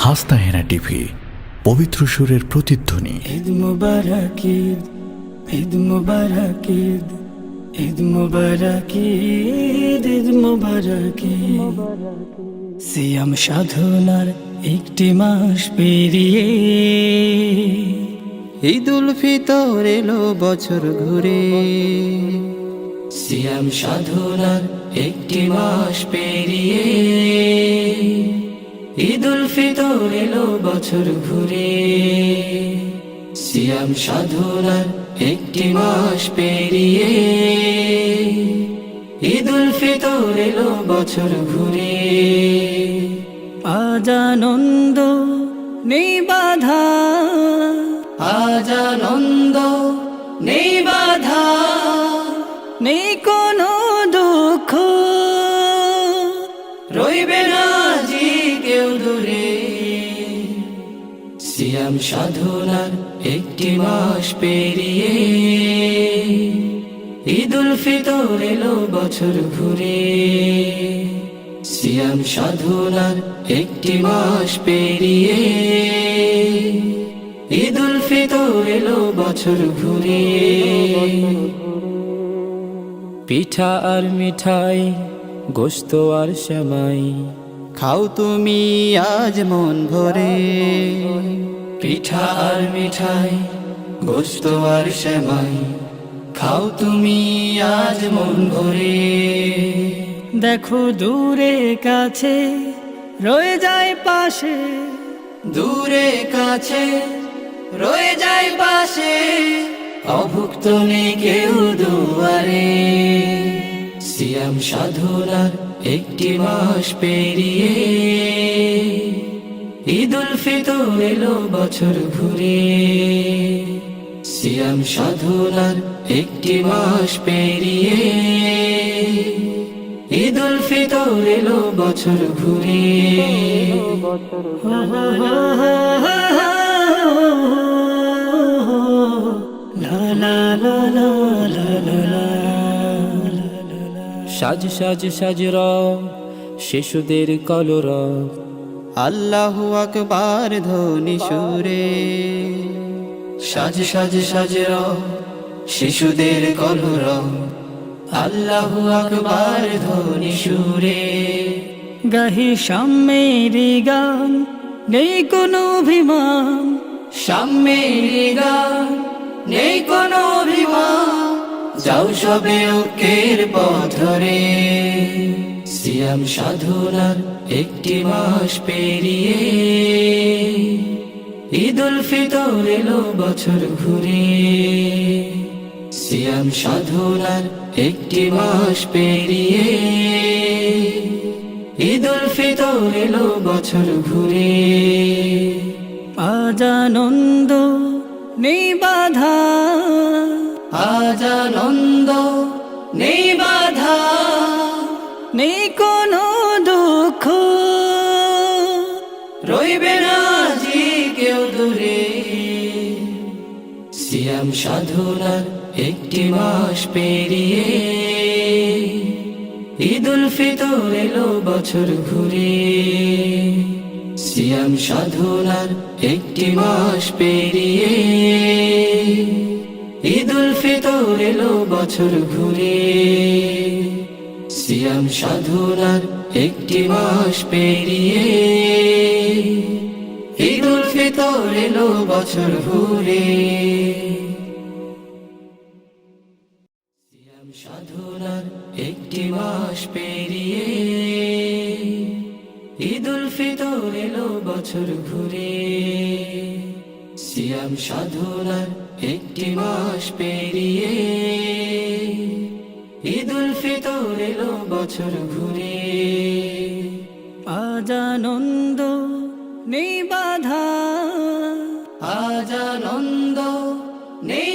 হাসনাহেনা TV, পবিত্র সুরের প্রতিধ্বনি। ঈদ মুবারক ঈদ, ঈদ মুবারক ঈদ, ঈদ মুবারক ঈদ, ঈদ মুবারক ঈদ। সিয়াম সাধনার একটি মাস পেরিয়ে ঈদুল ফিতর এলো বছর ঘুরে। সিয়াম সাধনার একটি মাস পেরিয়ে ঈদুল ফিতর এলো বছর ঘুরে। সিয়াম সাধনার একটি মাস পেরিয়ে ঈদুল ফিতর এলো বছর ঘুরে। আজ আনন্দ নেই বাধা, আজ আনন্দ নেই বাধা, নেই কোনো দুঃখ, রইবে না জি কেউ দূরে। সিয়াম সাধনার একটি মাস পেরিয়ে ঈদুল ফিতর এলো বছর ঘুরে। সিয়াম সাধনার একটি মাস পেরিয়ে ঈদুল ফিতর এলো বছর ঘুরে। পিঠা আর মিঠাই, গোশত আর সেমাই, খাও তুমি আজ মন ভরে। পিঠা আর মিঠাই, গোশত আর সেমাই, খাও তুমি আজ মন ভরে। দেখো দূরে কাছে রয়ে যায় পাশে, দূরে কাছে রয়ে যায় পাশে, অভুক্ত নেই কেউ দুয়ারে। সিয়াম সাধনার একটি মাস পেরিয়ে ঈদুল ফিতর এলো বছর ঘুরে। সিয়াম সাধনার একটি মাস পেরিয়ে ঈদুল ফিতর এলো বছর ঘুরে। সাজ সাজ সাজ রব শিশুদের কলরব, আল্লাহু আকবার ধ্বনি সুরে। সাজ সাজ সাজ রব শিশুদের কলরব, আল্লাহু আকবার ধ্বনি সুরে। গাহি সাম্যেরি গান, নেই কোনো অভিমান, সাম্যেরি গান, নেই কোনো অভিমান, যাও সবে ঐক্যের পথ ধরে। সিয়াম সাধনার একটি মাস পেরিয়ে ঈদুল ফিতর এলো বছর ঘুরে। সিয়াম সাধনার একটি মাস পেরিয়ে ঈদুল ফিতর এলো বছর ঘুরে। আজ আনন্দ নেই বাধা, আজ আনন্দ নেই বাধা, নেই কোনো দুঃখ, রইবে না জি কেউ দূরে। সিয়াম সাধনার একটি মাস পেরিয়ে ঈদুল ফিতর এলো বছর ঘুরে। সিয়াম সাধনার একটি মাস পেরিয়ে ঈদুল ফিতর এলো বছর ঘুরে। সিয়াম সাধনার একটি মাস পেরিয়ে ঈদুল ফিতর এলো বছর ঘুরে। সিয়াম সাধনার একটি মাস পেরিয়ে ঈদুল ফিতর এলো বছর ঘুরে। সিয়াম সাধনার একটি মাস পেরিয়ে ঈদুল ফিতর এলো বছর ঘুরে। আজ আনন্দ নেই বাধা, আজ আনন্দ নেই